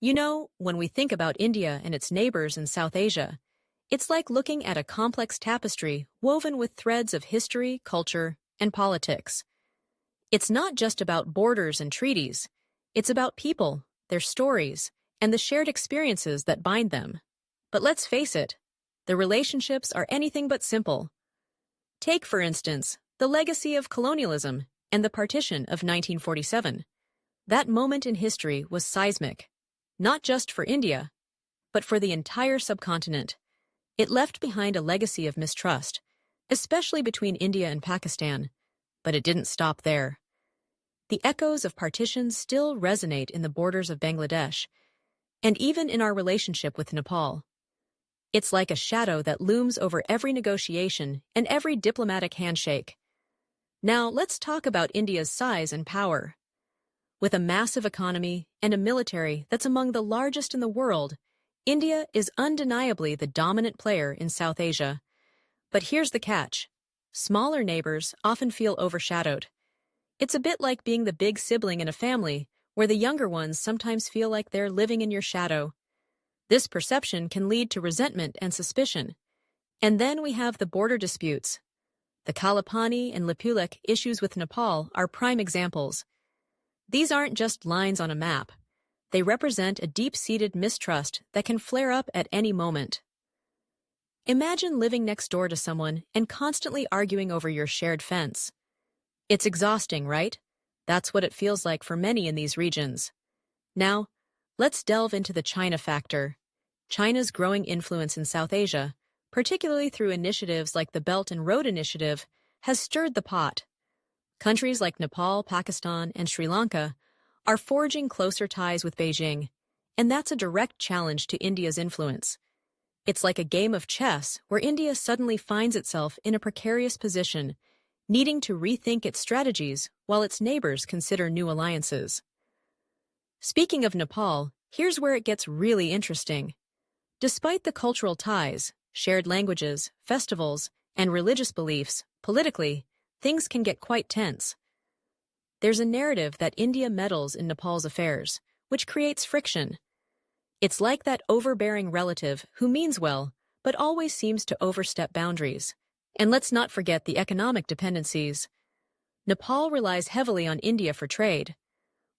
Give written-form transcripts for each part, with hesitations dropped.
You know, when we think about India and its neighbors in South Asia, it's like looking at a complex tapestry woven with threads of history, culture, and politics. It's not just about borders and treaties. It's about people, their stories, and the shared experiences that bind them. But let's face it, the relationships are anything but simple. Take, for instance, the legacy of colonialism and the partition of 1947. That moment in history was seismic, not just for India, but for the entire subcontinent. It left behind a legacy of mistrust, especially between India and Pakistan, but it didn't stop there. The echoes of partitions still resonate in the borders of Bangladesh, and even in our relationship with Nepal. It's like a shadow that looms over every negotiation and every diplomatic handshake. Now, let's talk about India's size and power. With a massive economy and a military that's among the largest in the world, India is undeniably the dominant player in South Asia. But here's the catch. Smaller neighbors often feel overshadowed. It's a bit like being the big sibling in a family, where the younger ones sometimes feel like they're living in your shadow. This perception can lead to resentment and suspicion. And then we have the border disputes. The Kalapani and Lipulekh issues with Nepal are prime examples. These aren't just lines on a map. They represent a deep-seated mistrust that can flare up at any moment. Imagine living next door to someone and constantly arguing over your shared fence. It's exhausting, right? That's what it feels like for many in these regions. Now, let's delve into the China factor. China's growing influence in South Asia, particularly through initiatives like the Belt and Road Initiative, has stirred the pot. Countries like Nepal, Pakistan, and Sri Lanka are forging closer ties with Beijing, and that's a direct challenge to India's influence. It's like a game of chess where India suddenly finds itself in a precarious position, needing to rethink its strategies while its neighbors consider new alliances. Speaking of Nepal, here's where it gets really interesting. Despite the cultural ties, shared languages, festivals, and religious beliefs, politically, things can get quite tense. There's a narrative that India meddles in Nepal's affairs, which creates friction. It's like that overbearing relative who means well, but always seems to overstep boundaries. And let's not forget the economic dependencies. Nepal relies heavily on India for trade.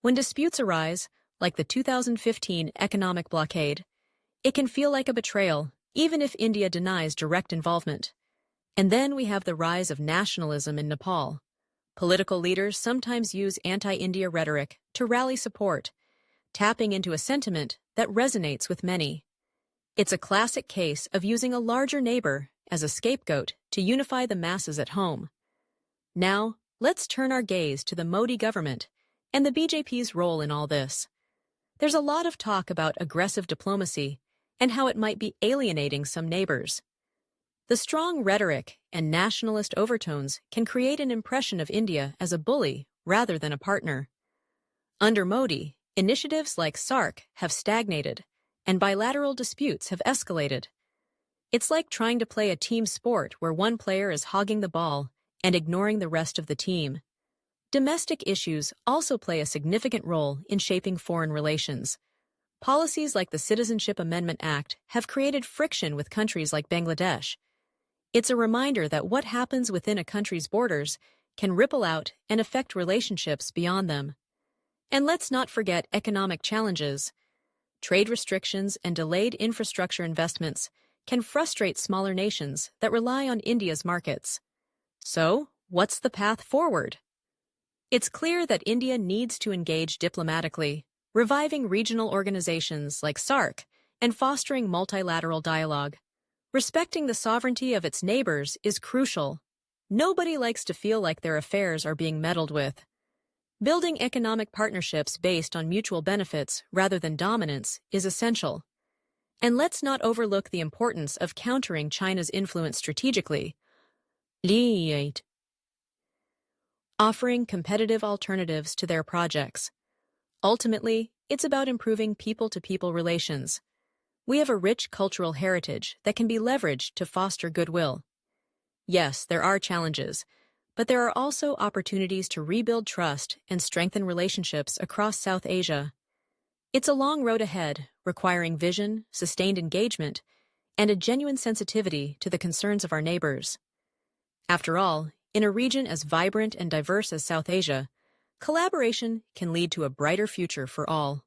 When disputes arise, like the 2015 economic blockade, it can feel like a betrayal, even if India denies direct involvement. And then we have the rise of nationalism in Nepal. Political leaders sometimes use anti-India rhetoric to rally support, tapping into a sentiment that resonates with many. It's a classic case of using a larger neighbor as a scapegoat to unify the masses at home. Now, let's turn our gaze to the Modi government and the BJP's role in all this. There's a lot of talk about aggressive diplomacy and how it might be alienating some neighbors. The strong rhetoric and nationalist overtones can create an impression of India as a bully rather than a partner. Under Modi, initiatives like SAARC have stagnated, and bilateral disputes have escalated. It's like trying to play a team sport where one player is hogging the ball and ignoring the rest of the team. Domestic issues also play a significant role in shaping foreign relations. Policies like the Citizenship Amendment Act have created friction with countries like Bangladesh. It's a reminder that what happens within a country's borders can ripple out and affect relationships beyond them. And let's not forget economic challenges. Trade restrictions and delayed infrastructure investments can frustrate smaller nations that rely on India's markets. So, what's the path forward? It's clear that India needs to engage diplomatically, reviving regional organizations like SAARC and fostering multilateral dialogue. Respecting the sovereignty of its neighbors is crucial. Nobody likes to feel like their affairs are being meddled with. Building economic partnerships based on mutual benefits rather than dominance is essential. And let's not overlook the importance of countering China's influence strategically. Offering competitive alternatives to their projects. Ultimately, it's about improving people-to-people relations. We have a rich cultural heritage that can be leveraged to foster goodwill. Yes, there are challenges, but there are also opportunities to rebuild trust and strengthen relationships across South Asia. It's a long road ahead, requiring vision, sustained engagement, and a genuine sensitivity to the concerns of our neighbors. After all, in a region as vibrant and diverse as South Asia, collaboration can lead to a brighter future for all.